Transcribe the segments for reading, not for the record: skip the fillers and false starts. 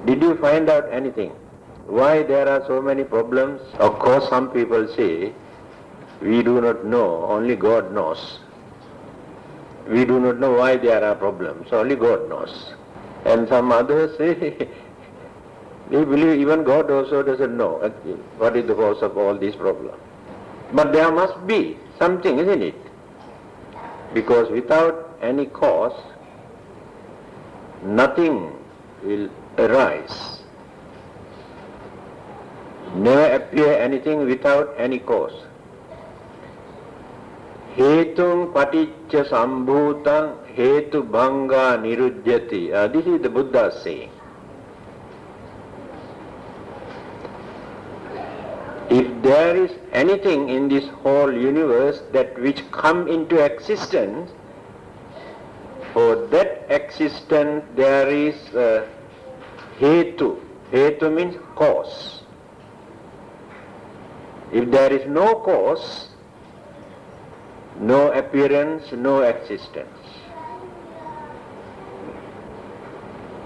Did you find out anything? Why there are so many problems? Of course, some people say, we do not know, only God knows. We do not know why there are problems, only God knows. And some others say, they believe even God also doesn't know what is the cause of all these problems. But there must be something, isn't it? Because without any cause, nothing will arise. Never appear anything without any cause. Hetung paticca sambhutang hetu bhanga nirujjati. This is the Buddha saying. If there is anything in this whole universe that which come into existence, for that existence there is hetu. Hetu means cause. If there is no cause, no appearance, no existence.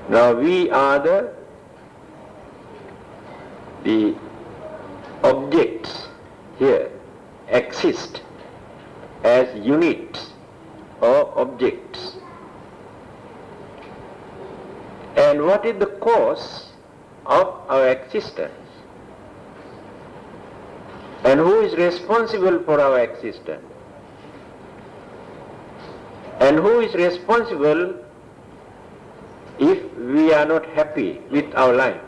Now we are the objects here exist as units or objects. And what is the cause of our existence? And who is responsible for our existence? And who is responsible if we are not happy with our life?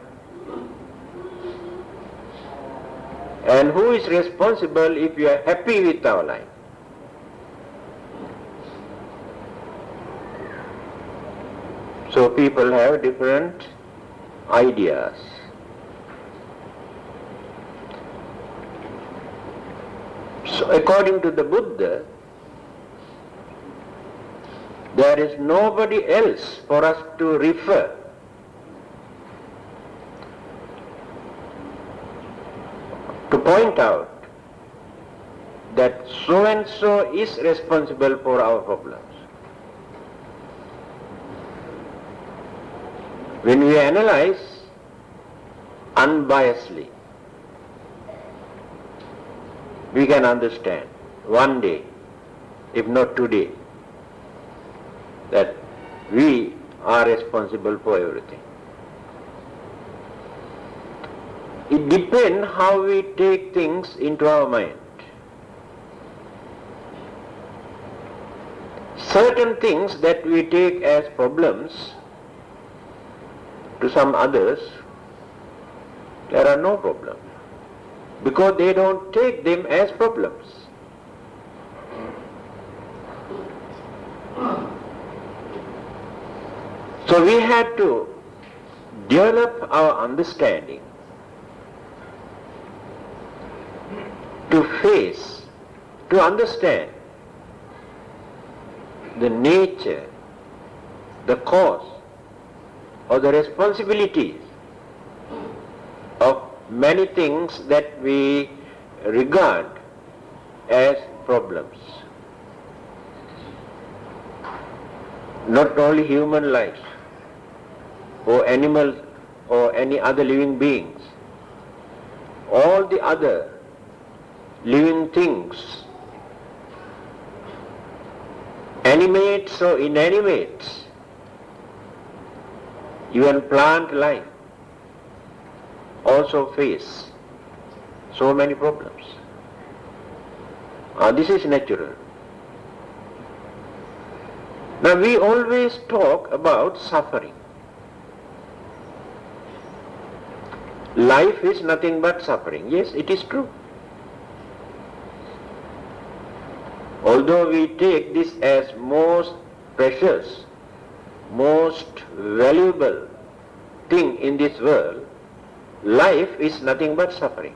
And who is responsible if we are happy with our life? So people have different ideas. So according to the Buddha, there is nobody else for us to refer. To point out that so and so is responsible for our problems. When we analyze unbiasedly, we can understand one day, if not today, that we are responsible for everything. It depends how we take things into our mind. Certain things that we take as problems, to some others, there are no problems, because they don't take them as problems. So we had to develop our understanding to face, to understand the nature, the cause, or the responsibilities of many things that we regard as problems. Not only human life, or animals, or any other living beings, all the other living things, animates or inanimates, even plant life, also face so many problems. This is natural. Now we always talk about suffering. Life is nothing but suffering. Yes, it is true. Although we take this as most precious, most valuable thing in this world, life is nothing but suffering.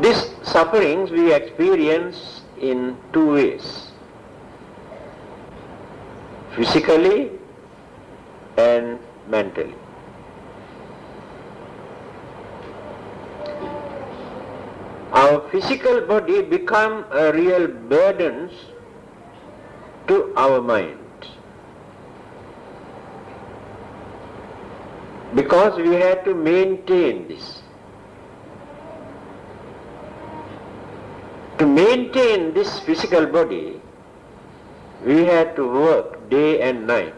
These sufferings we experience in two ways: physically and mentally. Our physical body become a real burden to our mind. Because we had to maintain this. To maintain this physical body, we had to work day and night.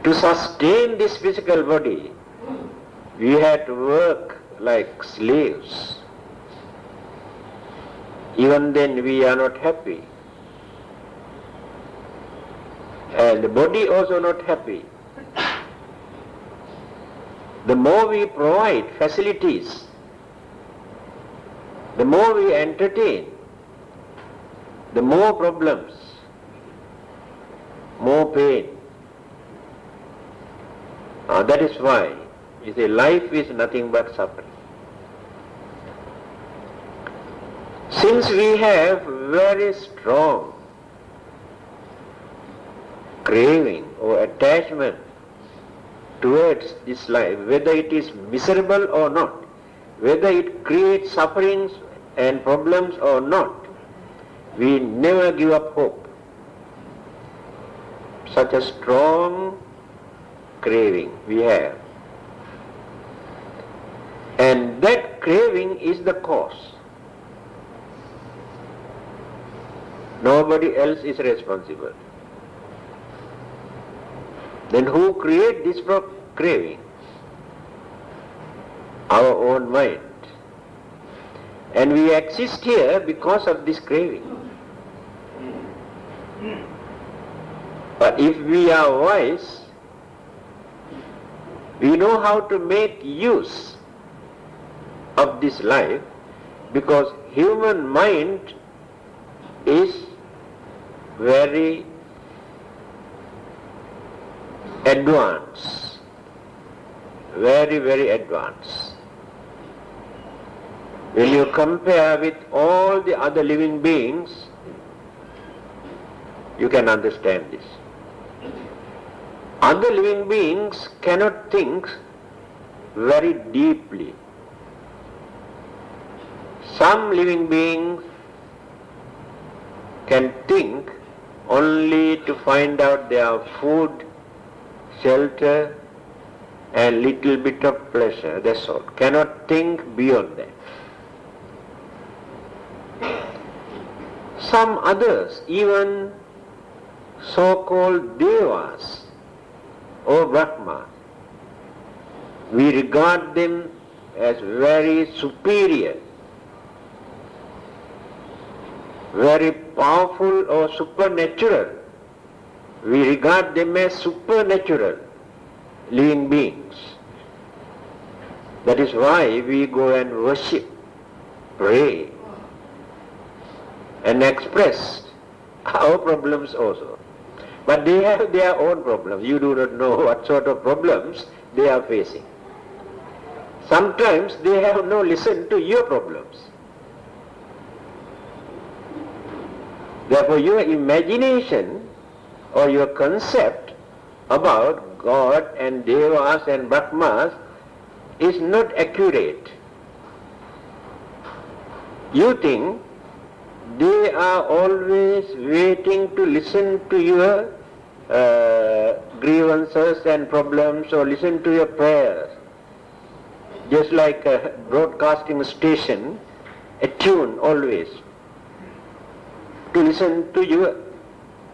To sustain this physical body, we had to work like slaves. Even then we are not happy. And the body also not happy. The more we provide facilities, the more we entertain, the more problems, more pain. That is why you say life is nothing but suffering. Since we have very strong craving or attachment towards this life, whether it is miserable or not, whether it creates sufferings and problems or not, we never give up hope. Such a strong craving we have. And that craving is the cause. Nobody else is responsible. Then who creates this craving? Our own mind. And we exist here because of this craving. But if we are wise, we know how to make use of this life, because human mind is very advanced, very, very advanced. When you compare with all the other living beings, you can understand this. Other living beings cannot think very deeply. Some living beings can think only to find out their food, shelter, and little bit of pleasure, that's all. Cannot think beyond that. Some others, even so-called devas or Brahmas, we regard them as very superior, very powerful or supernatural. We regard them as supernatural living beings. That is why we go and worship, pray, and express our problems also. But they have their own problems. You do not know what sort of problems they are facing. Sometimes they have no listen to your problems. Therefore your imagination or your concept about God and Devas and Brahmas is not accurate. You think they are always waiting to listen to your grievances and problems or listen to your prayers. Just like a broadcasting station, attuned always to listen to your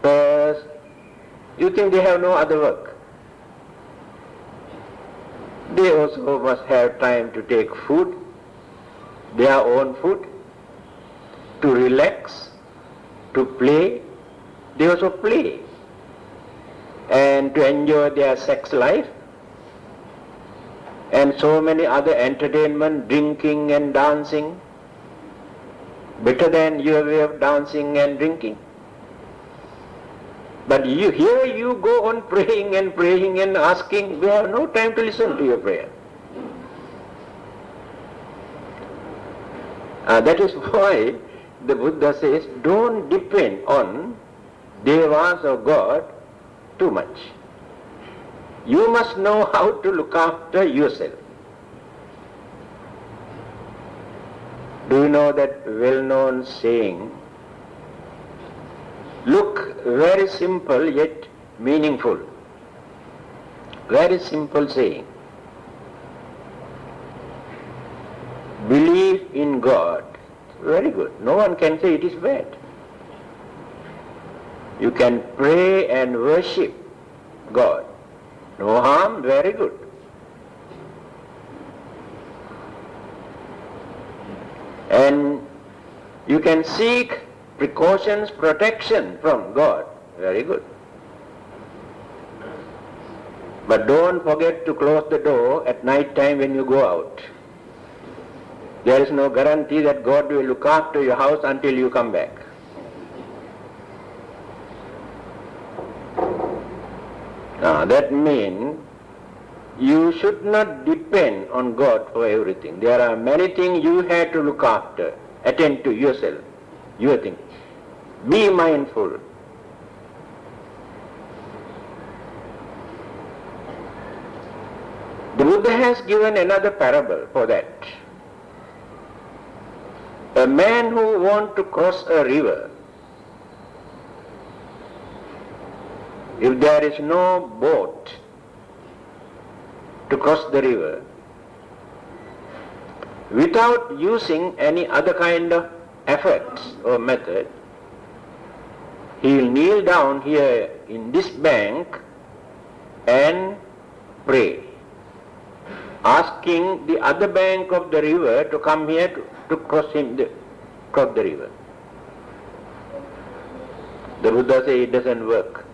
prayers. You think they have no other work. They also must have time to take food, their own food, to relax, to play. They also play, and to enjoy their sex life, and so many other entertainment, drinking and dancing, better than your way of dancing and drinking. But here you go on praying and asking. We have no time to listen to your prayer. That is why the Buddha says, don't depend on Devas or God too much. You must know how to look after yourself. Do you know that well-known saying, look very simple yet meaningful. Very simple saying. Believe in God. Very good. No one can say it is bad. You can pray and worship God. No harm, very good. And you can seek precautions, protection from God. Very good. But don't forget to close the door at night time when you go out. There is no guarantee that God will look after your house until you come back. That means you should not depend on God for everything. There are many things you have to look after, attend to yourself, your thing. Be mindful. The Buddha has given another parable for that. A man who wants to cross a river, if there is no boat to cross the river, without using any other kind of efforts or method, he will kneel down here in this bank and pray, asking the other bank of the river to come here to cross the river. The Buddha says it doesn't work.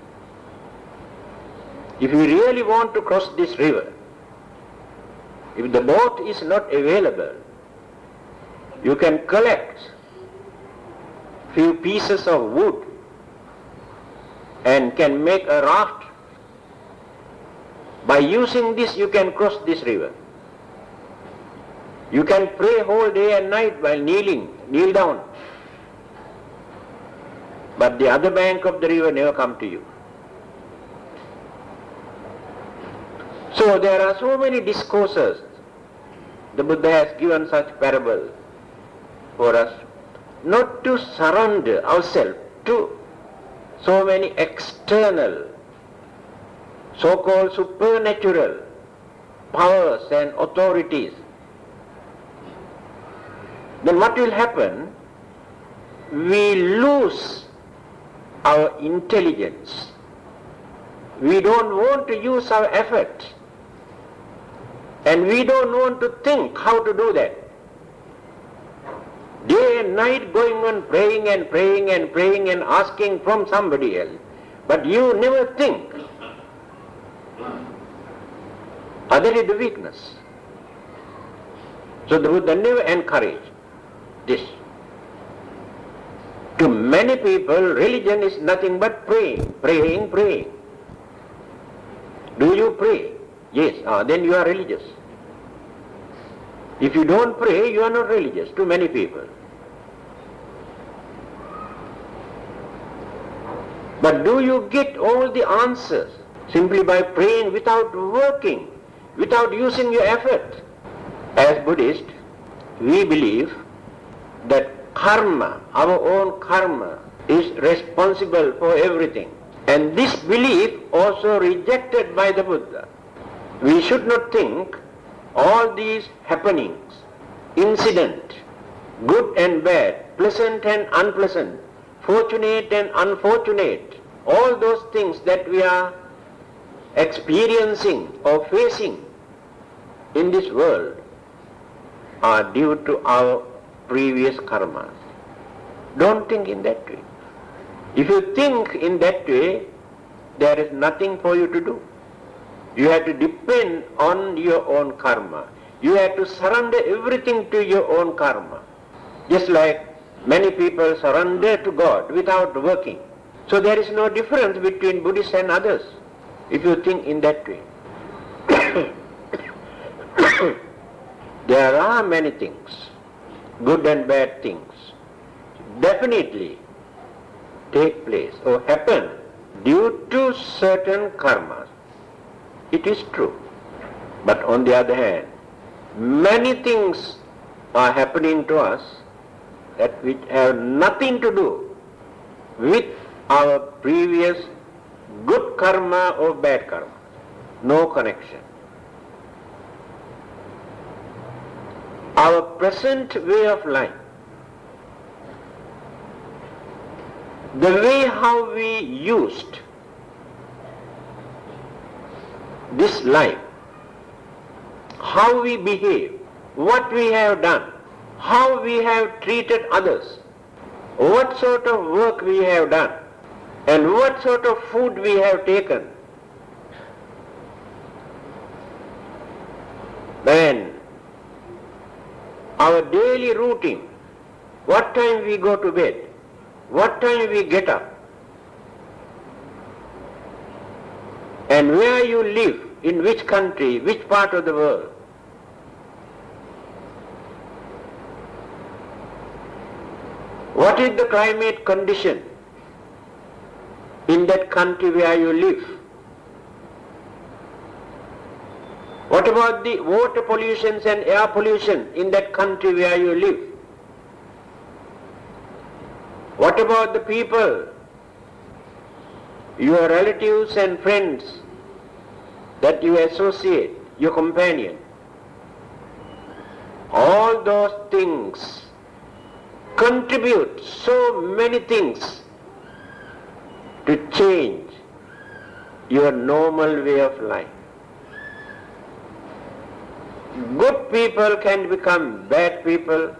If you really want to cross this river, if the boat is not available, you can collect few pieces of wood and can make a raft. By using this, you can cross this river. You can pray whole day and night while kneel down. But the other bank of the river never come to you. So there are so many discourses. The Buddha has given such parables for us not to surrender ourselves to so many external, so-called supernatural powers and authorities. Then what will happen? We lose our intelligence. We don't want to use our effort. And we don't want to think how to do that. Day and night going on praying and praying and praying and asking from somebody else. But you never think. That is the weakness. So the Buddha never encouraged this. To many people, religion is nothing but praying, praying, praying. Do you pray? Yes, then you are religious. If you don't pray, you are not religious to many people. But do you get all the answers simply by praying without working, without using your effort? As Buddhists, we believe that karma, our own karma, is responsible for everything. And this belief also rejected by the Buddha. We should not think all these happenings, incident, good and bad, pleasant and unpleasant, fortunate and unfortunate, all those things that we are experiencing or facing in this world are due to our previous karmas. Don't think in that way. If you think in that way, there is nothing for you to do. You have to depend on your own karma. You have to surrender everything to your own karma. Just like many people surrender to God without working. So there is no difference between Buddhists and others, if you think in that way. There are many things, good and bad things, definitely take place or happen due to certain karmas. It is true. But on the other hand, many things are happening to us that which have nothing to do with our previous good karma or bad karma. no connection. Our present way of life, the way how we used this life, how we behave, what we have done, how we have treated others, what sort of work we have done, and what sort of food we have taken, then our daily routine, what time we go to bed, what time we get up, and where you live, in which country, which part of the world. What is the climate condition in that country where you live? What about the water pollution and air pollution in that country where you live? What about the people, your relatives and friends that you associate, your companion? All those things contribute so many things to change your normal way of life. Good people can become bad people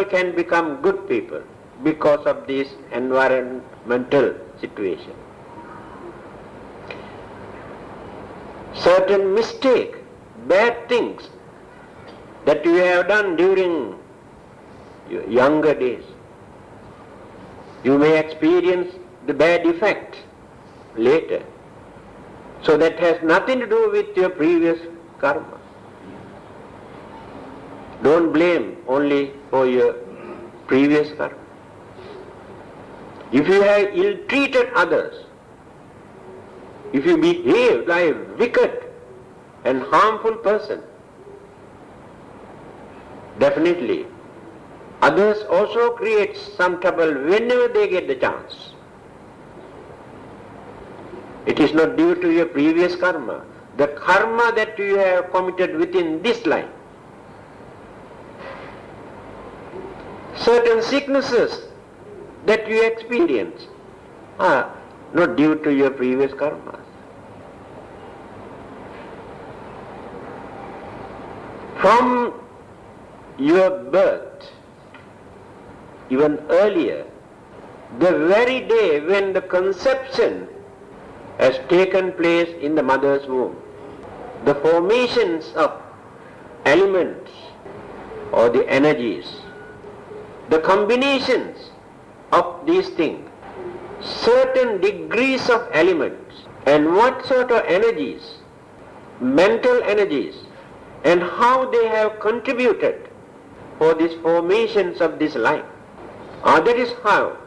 can become good people because of this environmental situation. Certain mistake, bad things that you have done during your younger days, you may experience the bad effect later. So that has nothing to do with your previous karma. Don't blame only for your previous karma. If you have ill-treated others, if you behave like a wicked and harmful person, definitely others also create some trouble whenever they get the chance. It is not due to your previous karma, the karma that you have committed within this life. Certain sicknesses that you experience are not due to your previous karma. From your birth, even earlier, the very day when the conception has taken place in the mother's womb, the formations of elements or the energies, the combinations of these things, certain degrees of elements, and what sort of energies, mental energies, and how they have contributed for these formations of this life. That is how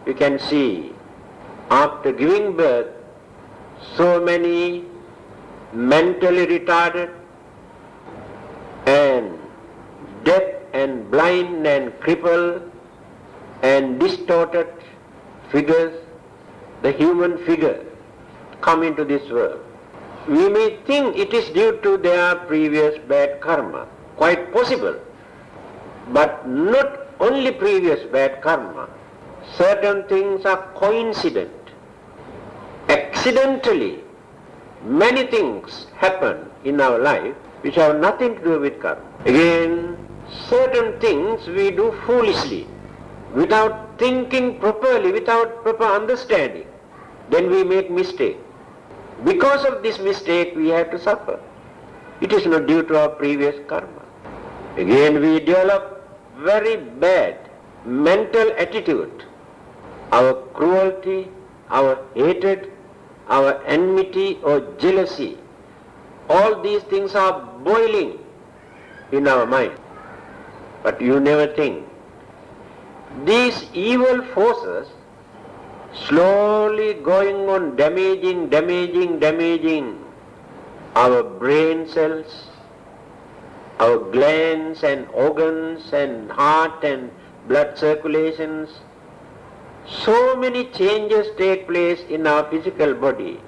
you can see, after giving birth, so many mentally retarded and deaf and blind and crippled and distorted figures, the human figure, come into this world. We may think it is due to their previous bad karma, quite possible, but not only previous bad karma. Certain things are coincident. Accidentally, many things happen in our life which have nothing to do with karma. Again, certain things we do foolishly, without thinking properly, without proper understanding. Then we make mistake. Because of this mistake we have to suffer. It is not due to our previous karma. Again we develop very bad mental attitude. Our cruelty, our hatred, our enmity or jealousy, all these things are boiling in our mind. But you never think. These evil forces slowly going on damaging our brain cells, our glands and organs and heart and blood circulations. So many changes take place in our physical body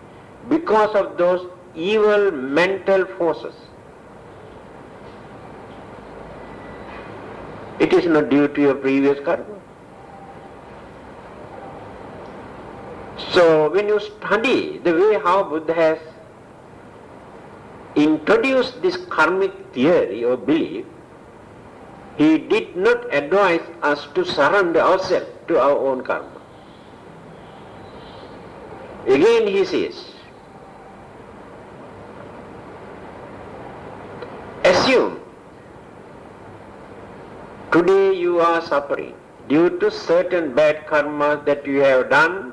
because of those evil mental forces. It is not due to your previous karma. So when you study the way how Buddha has introduced this karmic theory or belief, he did not advise us to surrender ourselves to our own karma. Again he says, assume today you are suffering due to certain bad karma that you have done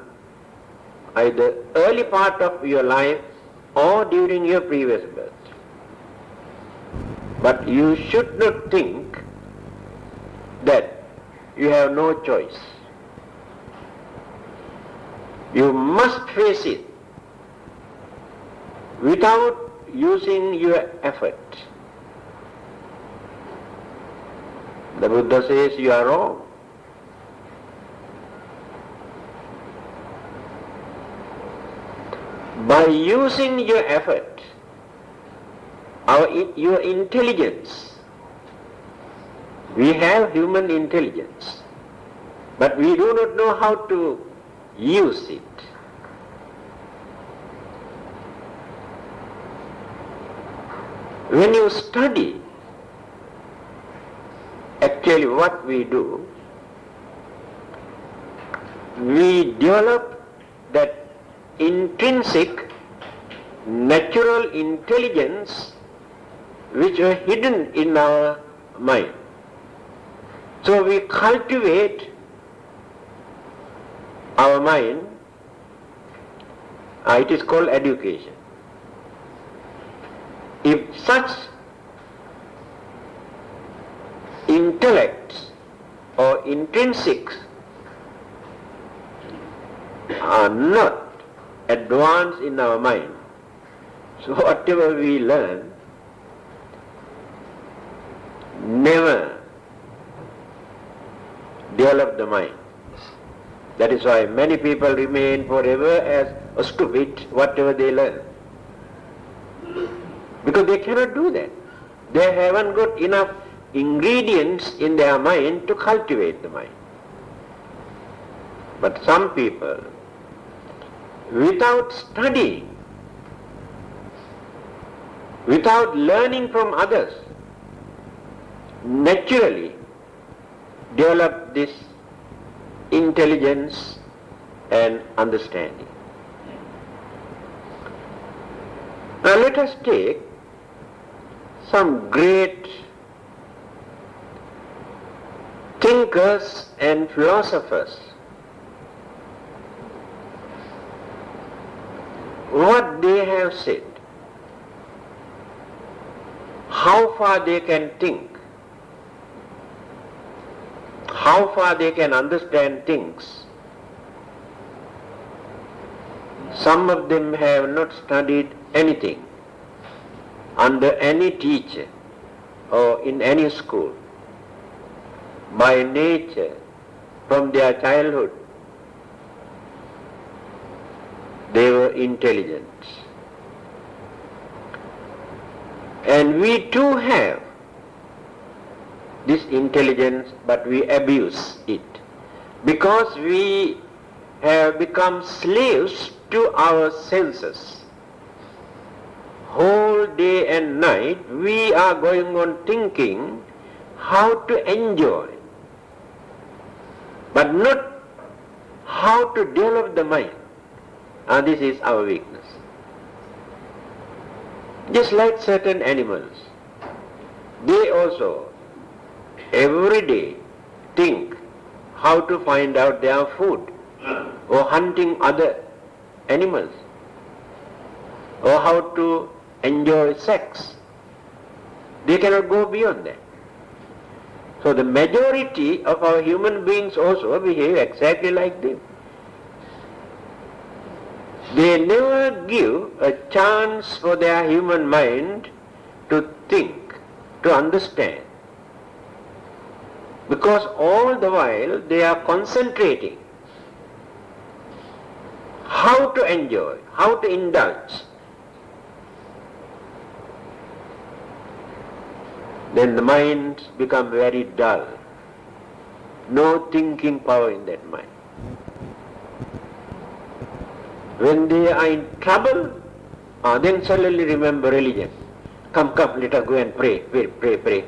either early part of your life or during your previous birth. But you should not think that you have no choice. You must face it without using your effort. The Buddha says you are wrong. By using your effort, your intelligence, we have human intelligence, but we do not know how to use it. When you study, actually what we do, we develop that intrinsic natural intelligence which are hidden in our mind. So we cultivate our mind, it is called education. If such intellects or intrinsics are not advanced in our mind, so whatever we learn never develop the mind. That is why many people remain forever as stupid whatever they learn. Because they cannot do that. They haven't got enough ingredients in their mind to cultivate the mind. But some people, without studying, without learning from others, naturally develop this intelligence and understanding. Now let us take some great thinkers and philosophers. What they have said, how far they can think, how far they can understand things. Some of them have not studied anything under any teacher or in any school. By nature, from their childhood, they were intelligent. And we too have this intelligence, but we abuse it because we have become slaves to our senses. Whole day and night we are going on thinking how to enjoy, but not how to develop the mind. And this is our weakness. Just like certain animals, they also every day think how to find out their food, or hunting other animals, or how to enjoy sex. They cannot go beyond that. So the majority of our human beings also behave exactly like them. They never give a chance for their human mind to think, to understand. Because all the while they are concentrating how to enjoy, how to indulge, then the mind becomes very dull. No thinking power in that mind. When they are in trouble, then suddenly remember religion. Come, let us go and pray, pray.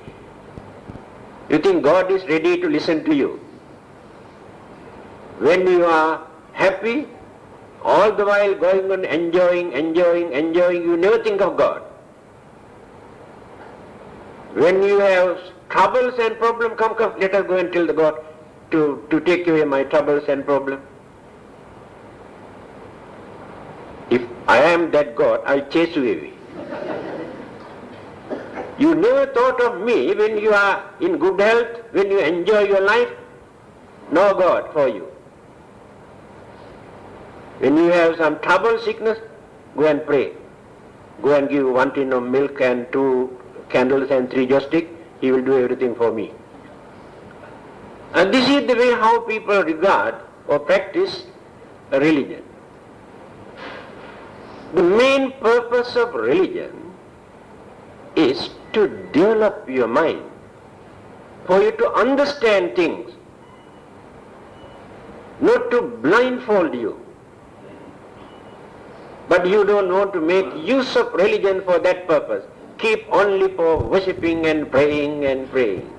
You think God is ready to listen to you. When you are happy, all the while going on enjoying, you never think of God. When you have troubles and problems, come, let us go and tell the God to take away my troubles and problems. If I am that God, I'll chase you away. You never thought of me when you are in good health, when you enjoy your life. No God for you. When you have some trouble, sickness, go and pray. Go and give 1 tin of milk and 2 candles and 3 joysticks. He will do everything for me. And this is the way how people regard or practice a religion. The main purpose of religion is to develop your mind, for you to understand things, not to blindfold you. But you don't want to make use of religion for that purpose. Keep only for worshipping and praying.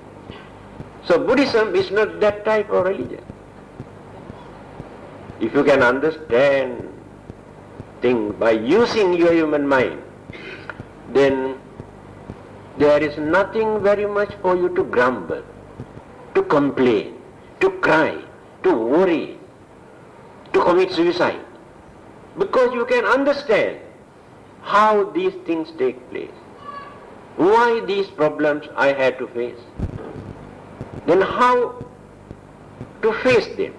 So Buddhism is not that type of religion. If you can understand things by using your human mind, then there is nothing very much for you to grumble, to complain, to cry, to worry, to commit suicide. Because you can understand how these things take place. Why these problems I had to face. Then how to face them.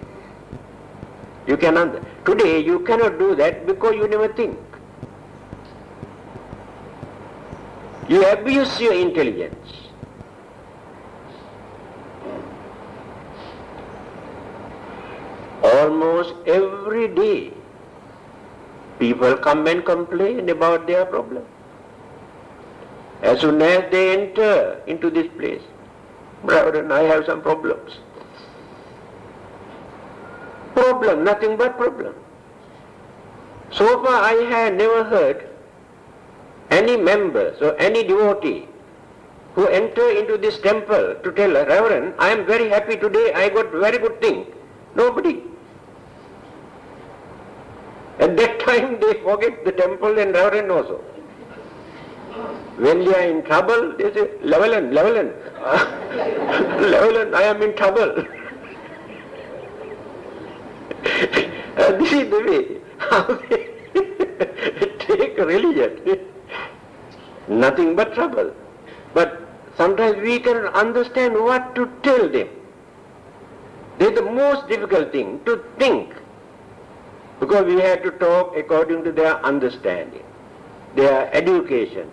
You can understand. Today you cannot do that because you never think. You abuse your intelligence. Almost every day people come and complain about their problem. As soon as they enter into this place, brother, I have some problems. Problem, nothing but problem. So far I have never heard any members or any devotee who enter into this temple to tell, Reverend, I am very happy today, I got very good thing. Nobody. At that time they forget the temple and Reverend also. When they are in trouble, they say, Levelan, Levelan, I am in trouble. This is the way how they take religion. Nothing but trouble. But sometimes we cannot understand what to tell them. This is the most difficult thing, to think. Because we have to talk according to their understanding, their education,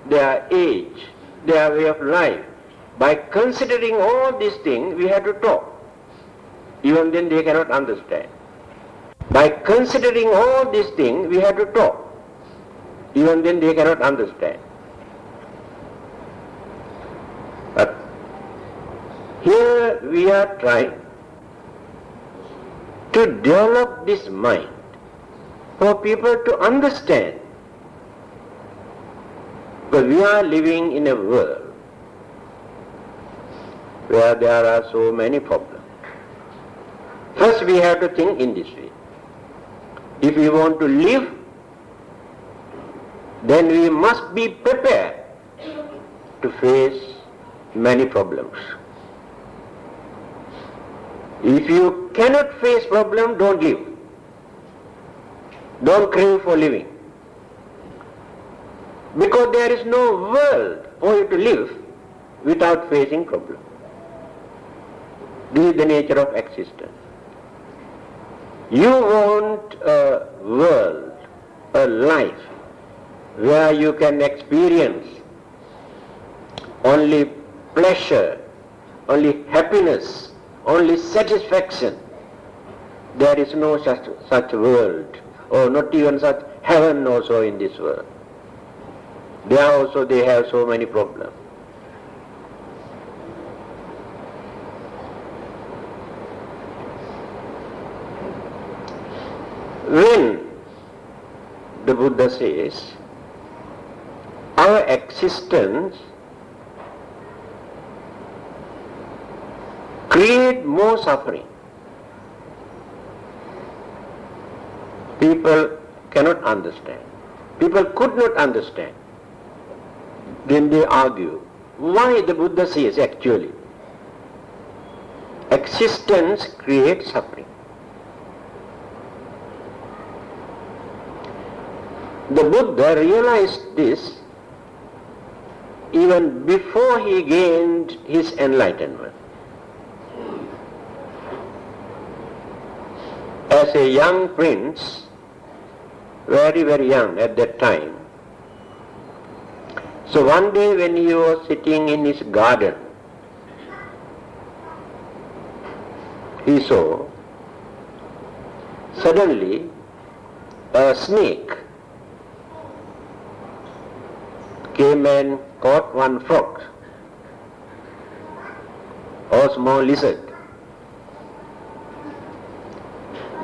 their age, their way of life. By considering all these things, we have to talk. Even then they cannot understand. By considering all these things, we have to talk. Even then they cannot understand. But here we are trying to develop this mind for people to understand. Because we are living in a world where there are so many problems. First we have to think in this way. If we want to live, then we must be prepared to face many problems. If you cannot face problems, don't live. Don't crave for living. Because there is no world for you to live without facing problems. This is the nature of existence. You want a world, a life, where you can experience only pleasure, only happiness, only satisfaction. There is no such world or not even such heaven also in this world. There also they have so many problems. When the Buddha says, our existence create more suffering, people cannot understand. People could not understand. Then they argue. Why the Buddha says actually, existence creates suffering. The Buddha realized this even before he gained his enlightenment. As a young prince, very, very young at that time, so one day when he was sitting in his garden, he saw suddenly a snake came and caught one frog or small lizard.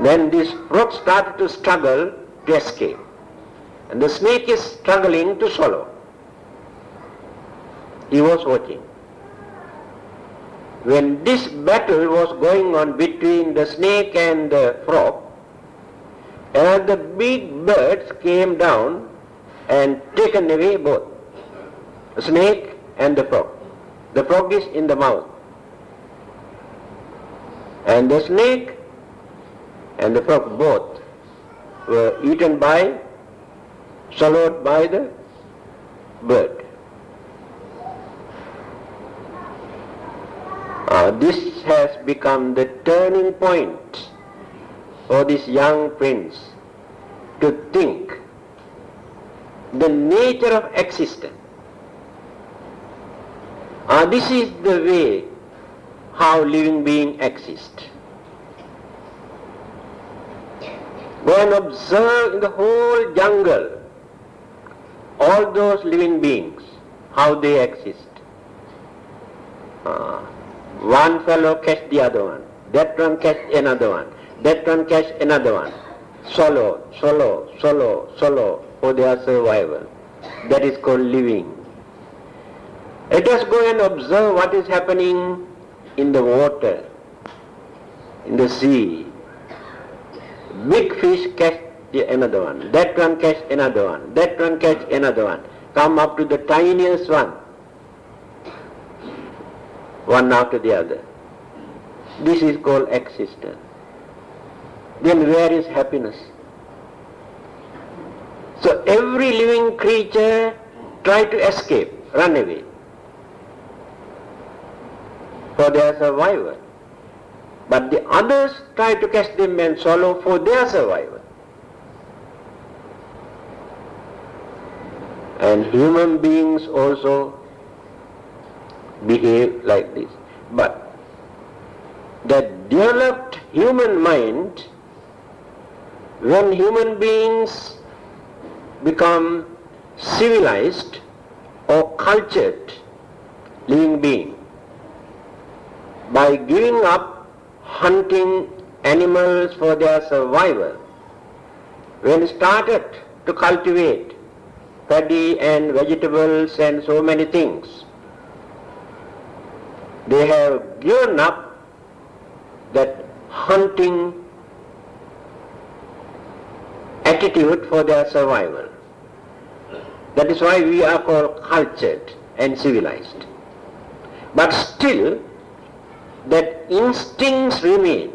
Then this frog started to struggle to escape, and the snake is struggling to swallow. He was watching. When this battle was going on between the snake and the frog, the big birds came down and taken away both, the snake and the frog. The frog is in the mouth, and the snake and the frog both were eaten by, swallowed by the bird. This has become the turning point for this young prince to think the nature of existence. This is the way how living beings exist. Go and observe in the whole jungle all those living beings, how they exist. One fellow catch the other one, that one catch another one, that one catch another one. Swallow, swallow, swallow, swallow for their survival. That is called living. Let us go and observe what is happening in the water, in the sea. Big fish catch another one, that one catch another one, that one catch another one. Come up to the tiniest one after the other. This is called existence. Then where is happiness? So every living creature try to escape, run away for their survival. But the others try to catch them and swallow for their survival. And human beings also behave like this. But the developed human mind, when human beings become civilized or cultured living beings, by giving up hunting animals for their survival, when started to cultivate paddy and vegetables and so many things, they have given up that hunting attitude for their survival. That is why we are called cultured and civilized. But still, that instincts remain.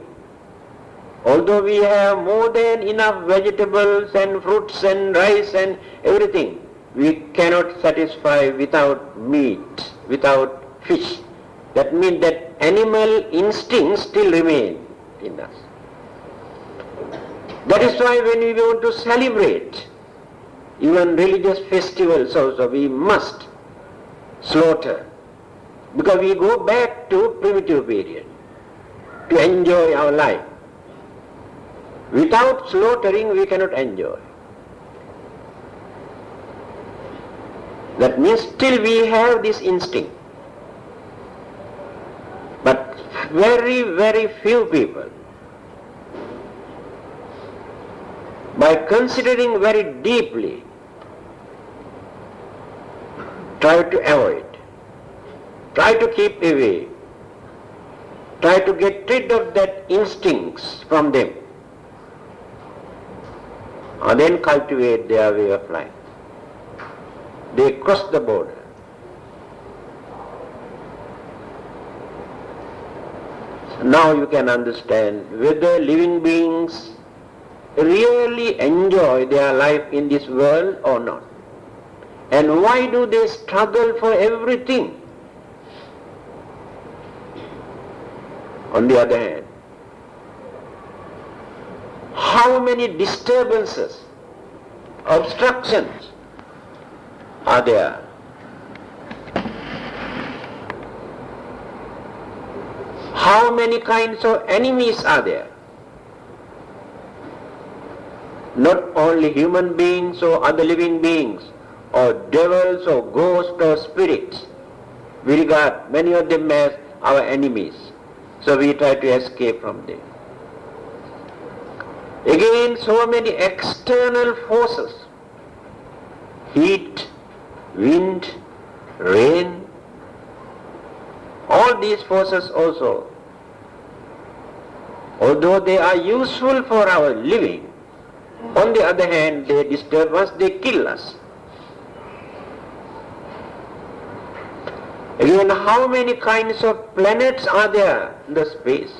Although we have more than enough vegetables and fruits and rice and everything, we cannot satisfy without meat, without fish. That means that animal instincts still remain in us. That is why when we want to celebrate even religious festivals also, we must slaughter, because we go back to primitive period to enjoy our life. Without slaughtering we cannot enjoy. That means still we have this instinct. But very, very few people, by considering very deeply, try to avoid, try to keep away, try to get rid of that instincts from them, and then cultivate their way of life. They cross the border. So now you can understand whether living beings really enjoy their life in this world or not. And why do they struggle for everything? On the other hand, how many disturbances, obstructions are there? How many kinds of enemies are there? Not only human beings or other living beings, or devils or ghosts or spirits. We regard many of them as our enemies. So we try to escape from them. Again, so many external forces, heat, wind, rain, all these forces also, although they are useful for our living, on the other hand, they disturb us, they kill us. Again, how many kinds of planets are there in the space?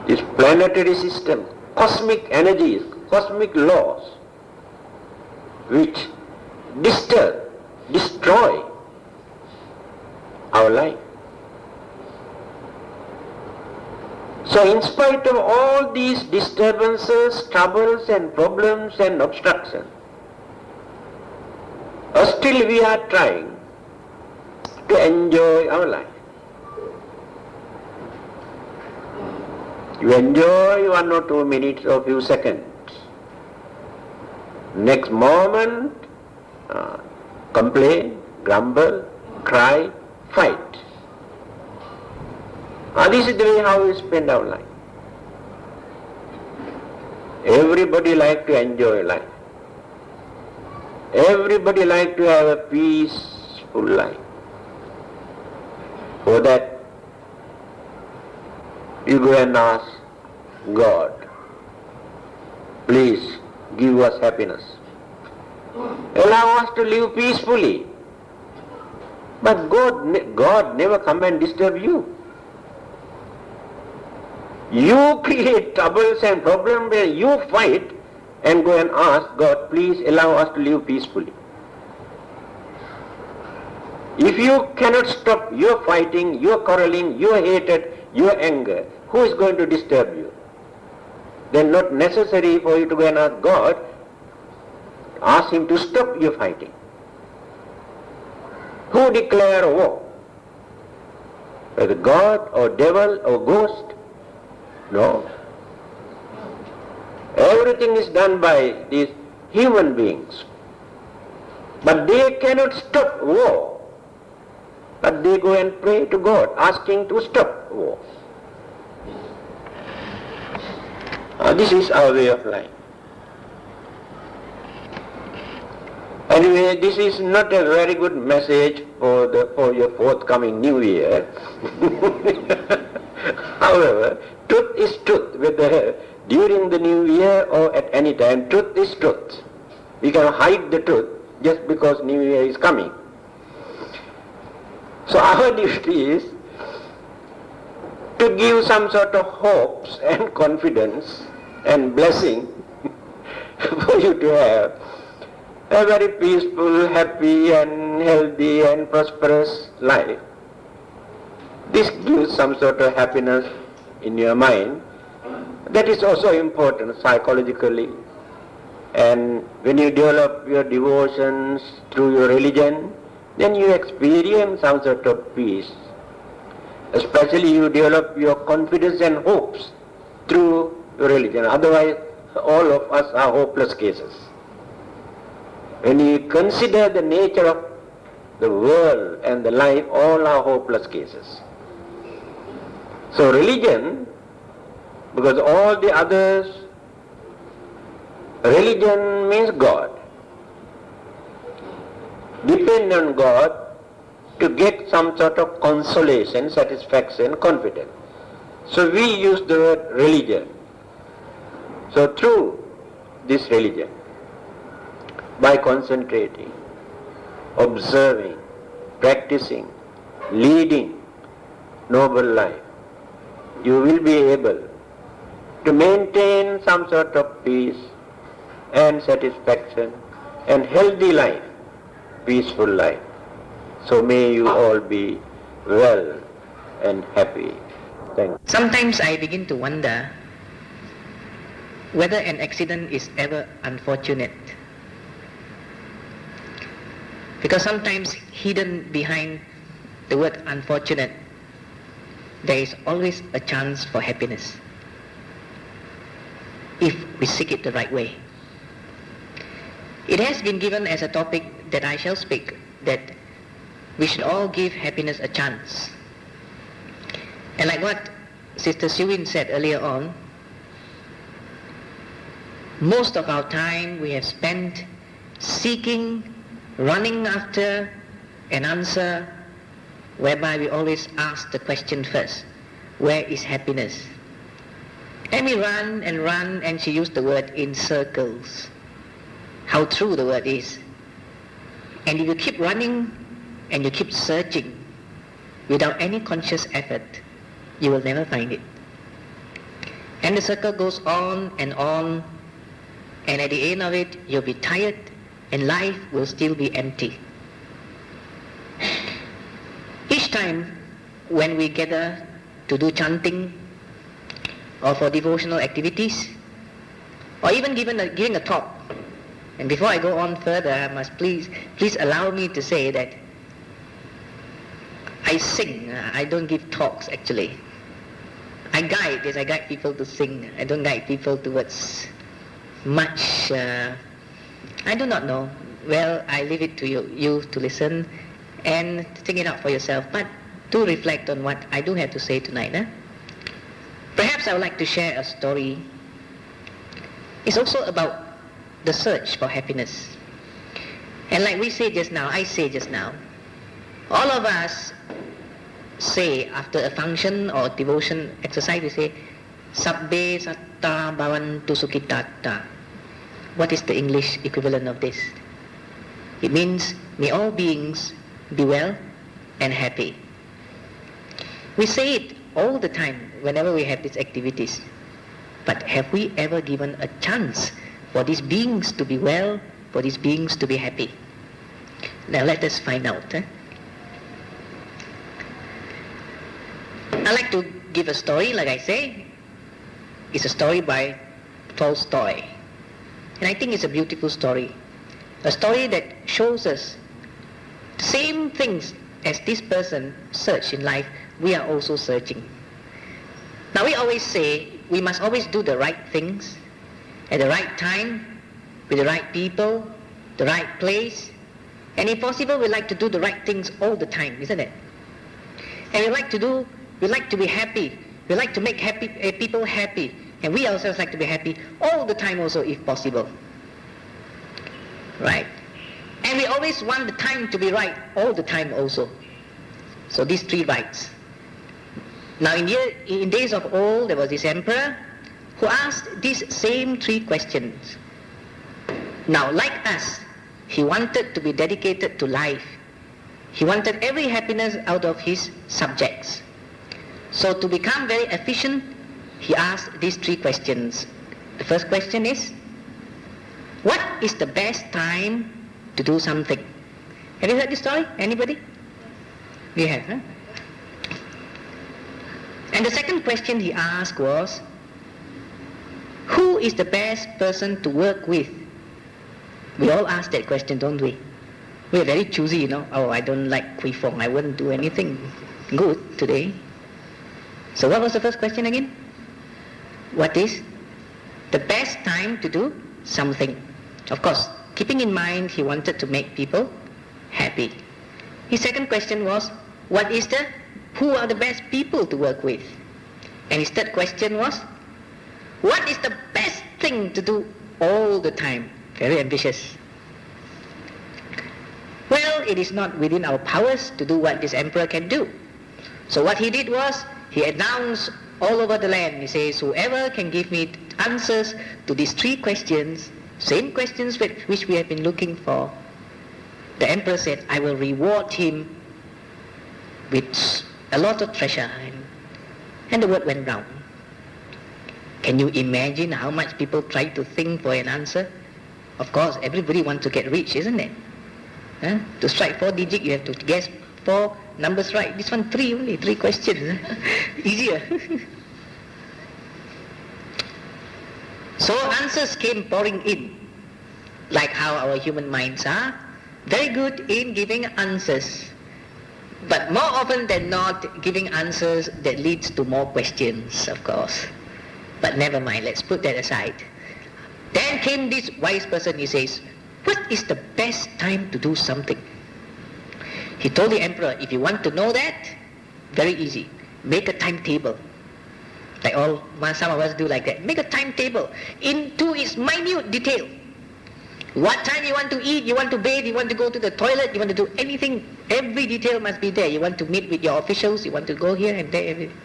This planetary system, cosmic energies, cosmic laws, which disturb, destroy our life. So in spite of all these disturbances, troubles and problems and obstructions, still we are trying to enjoy our life. You enjoy 1 or 2 minutes or few seconds. Next moment, complain, grumble, cry, fight. This is the way how we spend our life. Everybody like to enjoy life. Everybody like to have a peaceful life. For that, you go and ask God, please give us happiness. Allow us to live peacefully. But God never come and disturb you. You create troubles and problems where you fight and go and ask God, please allow us to live peacefully. If you cannot stop your fighting, your quarreling, your hatred, your anger, who is going to disturb you? Then not necessary for you to go and ask God, ask Him to stop your fighting. Who declare war? Whether God or devil or ghost? No. Everything is done by these human beings. But they cannot stop war. But they go and pray to God, asking to stop war. This is our way of life. Anyway, this is not a very good message for your forthcoming New Year. However, truth is truth, whether during the New Year or at any time. Truth is truth. We can hide the truth just because New Year is coming. So our duty is to give some sort of hopes and confidence and blessing for you to have a very peaceful, happy and healthy and prosperous life. This gives some sort of happiness in your mind. That is also important psychologically. And when you develop your devotions through your religion, then you experience some sort of peace. Especially you develop your confidence and hopes through your religion. Otherwise, all of us are hopeless cases. When you consider the nature of the world and the life, all are hopeless cases. So religion, because all the others, religion means God. Depend on God to get some sort of consolation, satisfaction, confidence. So we use the word religion. So through this religion, by concentrating, observing, practicing, leading noble life, you will be able to maintain some sort of peace and satisfaction and healthy life, peaceful life. So may you all be well and happy. Thank you. Sometimes I begin to wonder whether an accident is ever unfortunate. Because sometimes hidden behind the word unfortunate, there is always a chance for happiness, if we seek it the right way. It has been given as a topic that I shall speak, that we should all give happiness a chance. And like what Sister Siwin said earlier on, most of our time we have spent seeking, running after an answer whereby we always ask the question first, where is happiness? And we run, and she used the word in circles. How true the word is. And if you keep running and you keep searching without any conscious effort, you will never find it. And the circle goes on, and at the end of it, you'll be tired, and life will still be empty. Each time when we gather to do chanting or for devotional activities, or even giving a talk, and before I go on further, I must please allow me to say that I sing. I don't give talks actually. I guide people to sing. I don't guide people towards much. I do not know. Well, I leave it to you to listen and think it out for yourself. But do reflect on what I do have to say tonight. Perhaps I would like to share a story. It's also about the search for happiness. And like I say just now, all of us say after a function or devotion exercise, we say, Sabbe satta bhavantu sukhitatta. What is the English equivalent of this? It means, may all beings be well and happy. We say it all the time whenever we have these activities. But have we ever given a chance for these beings to be well, for these beings to be happy? Now let us find out. I like to give a story, like I say. It's a story by Tolstoy. And I think it's a beautiful story. A story that shows us the same things as this person searched in life, we are also searching. Now we always say we must always do the right things at the right time, with the right people, the right place. And if possible, we like to do the right things all the time, isn't it? And we like to be happy. We like to make people happy. And we ourselves like to be happy all the time also, if possible. Right? And we always want the time to be right all the time also. So these three rights. Now in days of old, there was this emperor who asked these same three questions. Now, like us, he wanted to be dedicated to life. He wanted every happiness out of his subjects. So to become very efficient, he asked these three questions. The first question is, what is the best time to do something? Have you heard this story? Anybody? You have, huh? And the second question he asked was, who is the best person to work with? We all ask that question, don't we? We are very choosy, Oh, I don't like Kui Fong. I wouldn't do anything good today. So what was the first question again? What is the best time to do something? Of course, keeping in mind he wanted to make people happy. His second question was, who are the best people to work with? And his third question was, what is the best thing to do all the time? Very ambitious. Well, it is not within our powers to do what this emperor can do. So what he did was, he announced all over the land, he says, whoever can give me answers to these three questions, same questions which we have been looking for, the emperor said, I will reward him with a lot of treasure. And the word went round. Can you imagine how much people try to think for an answer? Of course, everybody wants to get rich, isn't it? Huh? To strike 4 digits, you have to guess 4 numbers right. This one 3 only, 3 questions. Easier. So answers came pouring in, like how our human minds are. Very good in giving answers. But more often than not, giving answers that leads to more questions, of course. But never mind, let's put that aside. Then came this wise person, he says, what is the best time to do something? He told the emperor, if you want to know that, very easy. Make a timetable. Like some of us do like that. Make a timetable into its minute detail. What time you want to eat, you want to bathe, you want to go to the toilet, you want to do anything, every detail must be there. You want to meet with your officials, you want to go here and there, everything.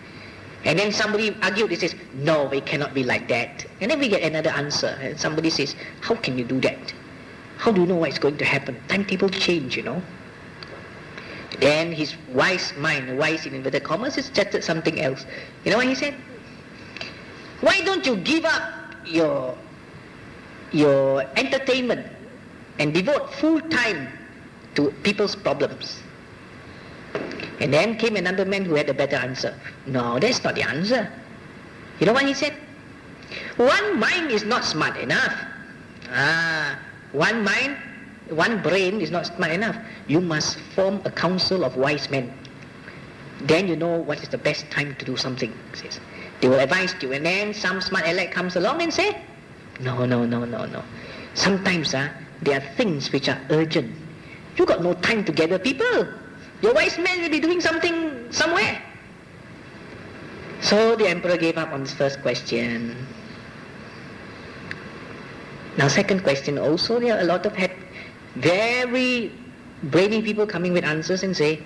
And then somebody argued, he says, no, it cannot be like that. And then we get another answer. And somebody says, how can you do that? How do you know what's going to happen? Timetable change, you know. Then his wise mind, wise in inverted commas, suggested something else. You know what he said? Why don't you give up your entertainment and devote full time to people's problems? And then came another man who had a better answer. No, that's not the answer. You know what he said? One mind is not smart enough. One mind, one brain is not smart enough. You must form a council of wise men. Then you know what is the best time to do something, he says. They will advise you, and then some smart aleck comes along and say, no. Sometimes there are things which are urgent. You got no time to gather people. Your wise man will be doing something somewhere. So the emperor gave up on his first question. Now second question also, there are a lot of very brainy people coming with answers and say,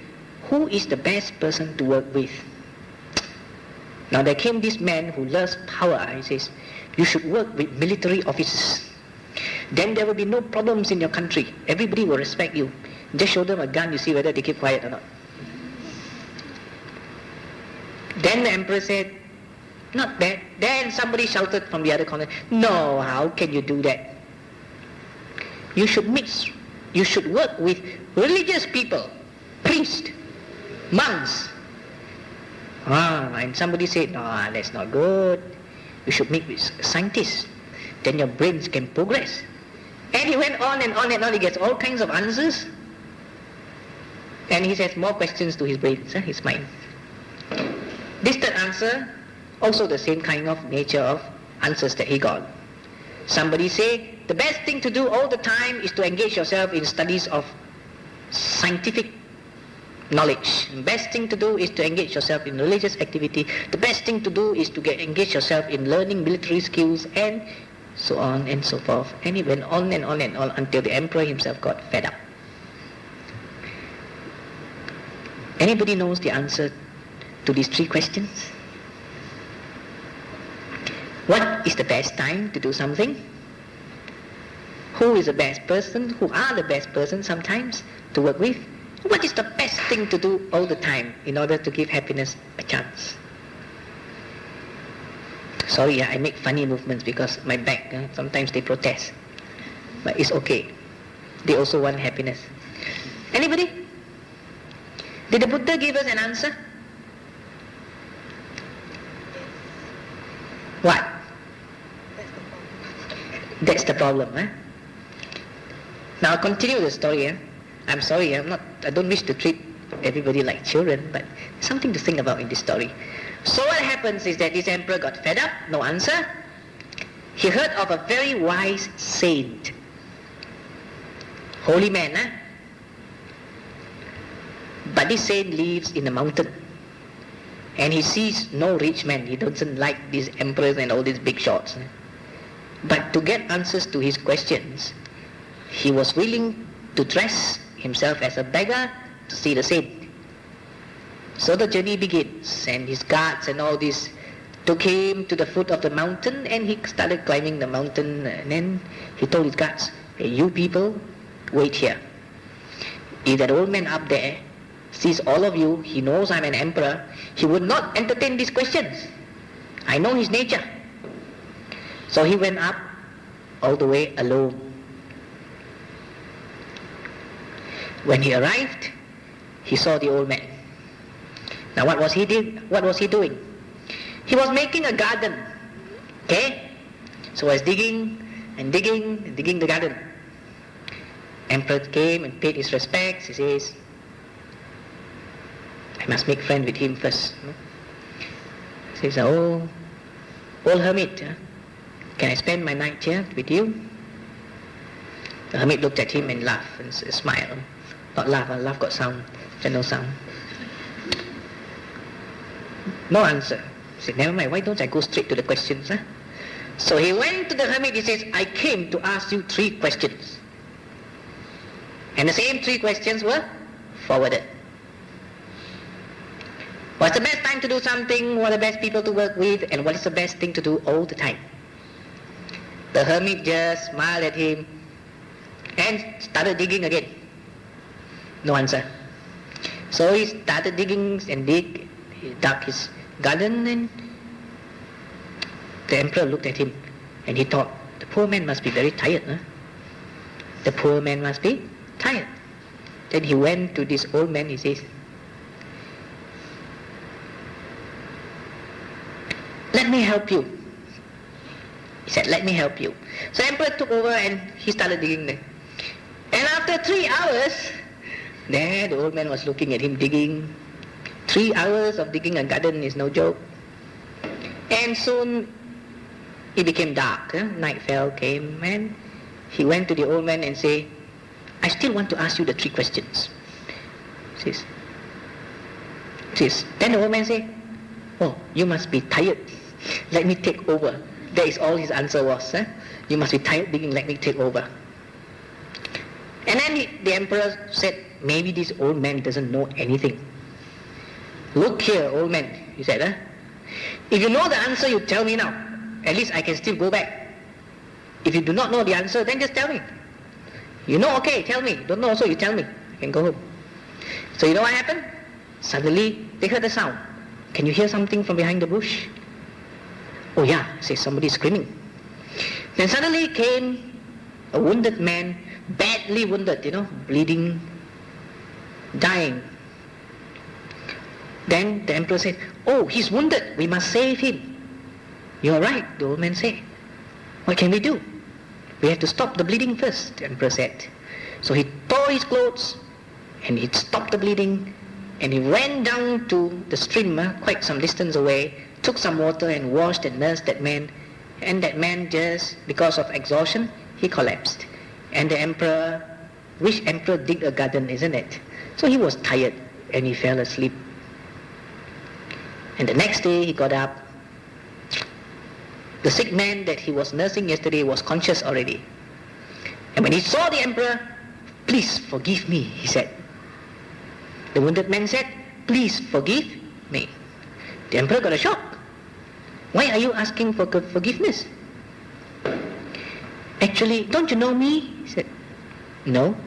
who is the best person to work with? Now there came this man who loves power. He says, you should work with military officers. Then there will be no problems in your country. Everybody will respect you. Just show them a gun, you see whether they keep quiet or not. Then the emperor said, not bad. Then somebody shouted from the other corner, no, how can you do that? You should work with religious people, priests, monks. And somebody said, no, that's not good. You should meet with scientists. Then your brains can progress. And he went on and on and on. He gets all kinds of answers. And he has more questions to his brain, his mind. This third answer, also the same kind of nature of answers that he got. Somebody say, the best thing to do all the time is to engage yourself in studies of scientific knowledge. The best thing to do is to engage yourself in religious activity. The best thing to do is to engage yourself in learning military skills, and so on and so forth. And he went on and on and on until the emperor himself got fed up. Anybody knows the answer to these 3 questions? What is the best time to do something? Who is the best person? Who are the best persons sometimes to work with? What is the best thing to do all the time in order to give happiness a chance? Sorry, I make funny movements because my back, sometimes they protest. But it's okay. They also want happiness. Anybody? Did the Buddha give us an answer? What? That's the problem, Now I'll continue the story, I'm sorry, I don't wish to treat everybody like children, but something to think about in this story. So what happens is that this emperor got fed up, no answer. He heard of a very wise saint, holy man, huh? But this saint lives in a mountain, and he sees no rich man. He doesn't like these emperors and all these big shots. But to get answers to his questions, he was willing to dress himself as a beggar to see the saint. So the journey begins, and his guards and all this took him to the foot of the mountain, and he started climbing the mountain. And then he told his guards, "Hey, you people, wait here. If that old man up there sees all of you, he knows I'm an emperor, he would not entertain these questions. I know his nature." So he went up all the way alone. When he arrived, he saw the old man. Now what was he doing? He was making a garden. Okay? So he was digging and digging and digging the garden. Emperor came and paid his respects. He says, "I must make friend with him first." He says, "Oh, old hermit, can I spend my night here with you?" The hermit looked at him and laughed and smiled. Not laugh, laugh got sound, gentle sound. No answer. He said, "Never mind, why don't I go straight to the questions?" Huh? So he went to the hermit. He says, "I came to ask you 3 questions. And the same 3 questions were forwarded. What's the best time to do something? What are the best people to work with? And what is the best thing to do all the time?" The hermit just smiled at him and started digging again. No answer. So he started digging and he dug his garden, and the emperor looked at him and he thought, the poor man must be very tired. Huh? The poor man must be tired. Then he went to this old man. He says, "Let me help you." He said, "Let me help you." So emperor took over and he started digging there. And after 3 hours, there the old man was looking at him digging. 3 hours of digging a garden is no joke. And soon it became dark. Night came, and he went to the old man and said, "I still want to ask you the 3 questions." Says. Then the old man said, "Oh, you must be tired. Let me take over." That is all his answer was. "You must be tired digging, let me take over." And then the emperor said, "Maybe this old man doesn't know anything. Look here, old man," he said, "if you know the answer, you tell me now. At least I can still go back. If you do not know the answer, then just tell me. You know, okay, tell me. Don't know also, you tell me. I can go home." So you know what happened? Suddenly, they heard a sound. "Can you hear something from behind the bush?" "Oh yeah," says somebody screaming. Then suddenly came a wounded man, badly wounded, bleeding, dying. Then the emperor said, "Oh, he's wounded, we must save him." "You're right," the old man said. "What can we do? We have to stop the bleeding first," the emperor said. So he tore his clothes and he stopped the bleeding, and he went down to the stream quite some distance away, took some water and washed and nursed that man. And that man, just because of exhaustion, he collapsed. And the emperor, which emperor digged a garden, isn't it? So he was tired and he fell asleep. And the next day he got up. The sick man that he was nursing yesterday was conscious already. And when he saw the emperor, "Please forgive me," he said. The wounded man said, "Please forgive me." The emperor got a shock. "Why are you asking for forgiveness?" "Actually, don't you know me?" He said. "No."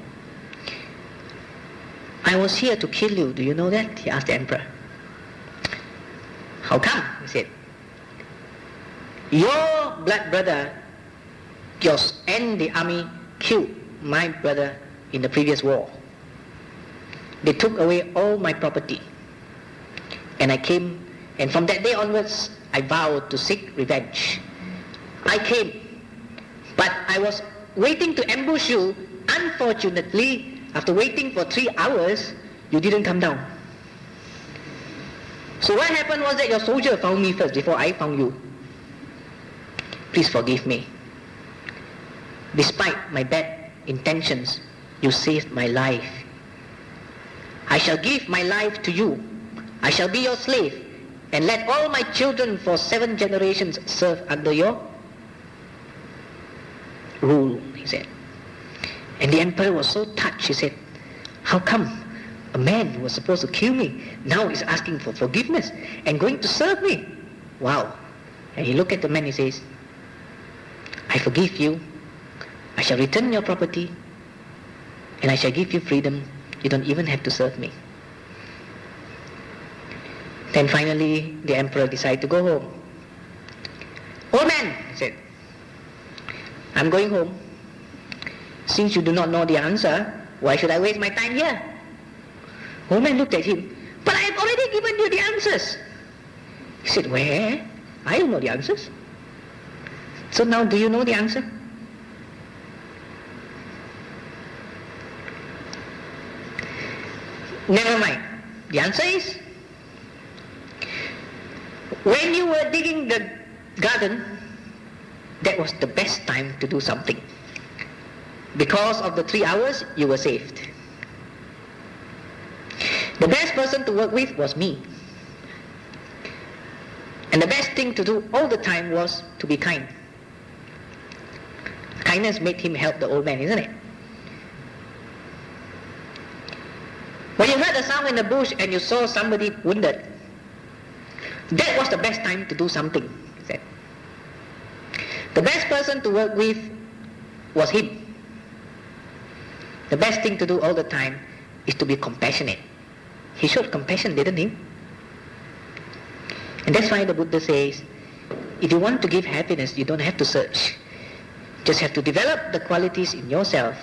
"I was here to kill you. Do you know that?" He asked the emperor. "How come?" He said. "Your blood brother, yours and the army killed my brother in the previous war. They took away all my property. And I came, and from that day onwards, I vowed to seek revenge. I came, but I was waiting to ambush you. Unfortunately, after waiting for 3 hours, you didn't come down." So what happened was that your soldier found me first before I found you. Please forgive me. Despite my bad intentions, you saved my life. I shall give my life to you. I shall be your slave, and let all my children for 7 generations serve under your rule, he said. And the emperor was so touched, he said, how come a man who was supposed to kill me now is asking for forgiveness and going to serve me? Wow. And he looked at the man, he says, I forgive you. I shall return your property, and I shall give you freedom. You don't even have to serve me. Then finally, the emperor decided to go home. Old man, he said, I'm going home. Since you do not know the answer, why should I waste my time here? Old man looked at him, but I have already given you the answers. He said, where? I don't know the answers. So now do you know the answer? Never mind. The answer is, when you were digging the garden, that was the best time to do something. Because of the 3 hours, you were saved. The best person to work with was me. And the best thing to do all the time was to be kind. Kindness made him help the old man, isn't it? When you heard a sound in the bush and you saw somebody wounded, that was the best time to do something, he said. The best person to work with was him. The best thing to do all the time is to be compassionate. He showed compassion, didn't he? And that's why the Buddha says, if you want to give happiness, you don't have to search. Just have to develop the qualities in yourself.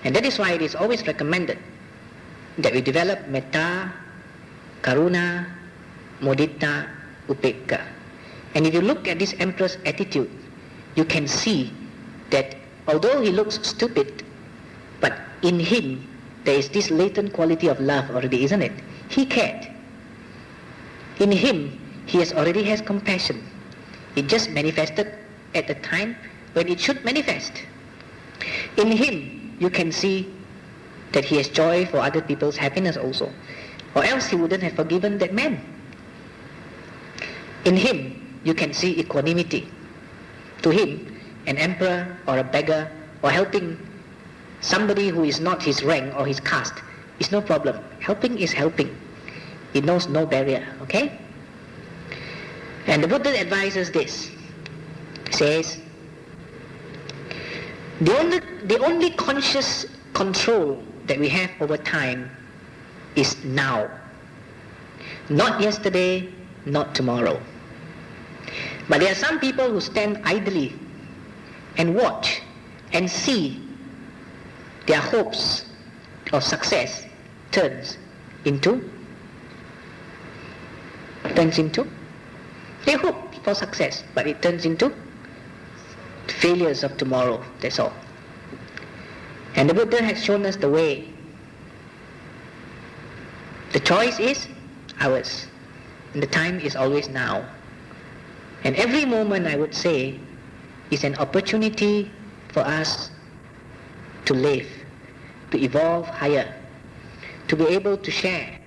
And that is why it is always recommended that we develop metta, karuna, mudita, upekkha. And if you look at this emperor's attitude, you can see that although he looks stupid, but in him there is this latent quality of love already, isn't it? He cared. In him, he already has compassion. It just manifested at the time when it should manifest. In him, you can see that he has joy for other people's happiness also, or else he wouldn't have forgiven that man. In him, you can see equanimity. To him, an emperor or a beggar or helping somebody who is not his rank or his caste is no problem. Helping is helping. It knows no barrier, okay? And the Buddha advises this. He says, the only conscious control that we have over time is now. Not yesterday, not tomorrow. But there are some people who stand idly and watch and see their hopes of success turns into they hope for success, but it turns into failures of tomorrow, that's all. And the Buddha has shown us the way. The choice is ours, and the time is always now. And every moment, I would say, is an opportunity for us to live, to evolve higher, to be able to share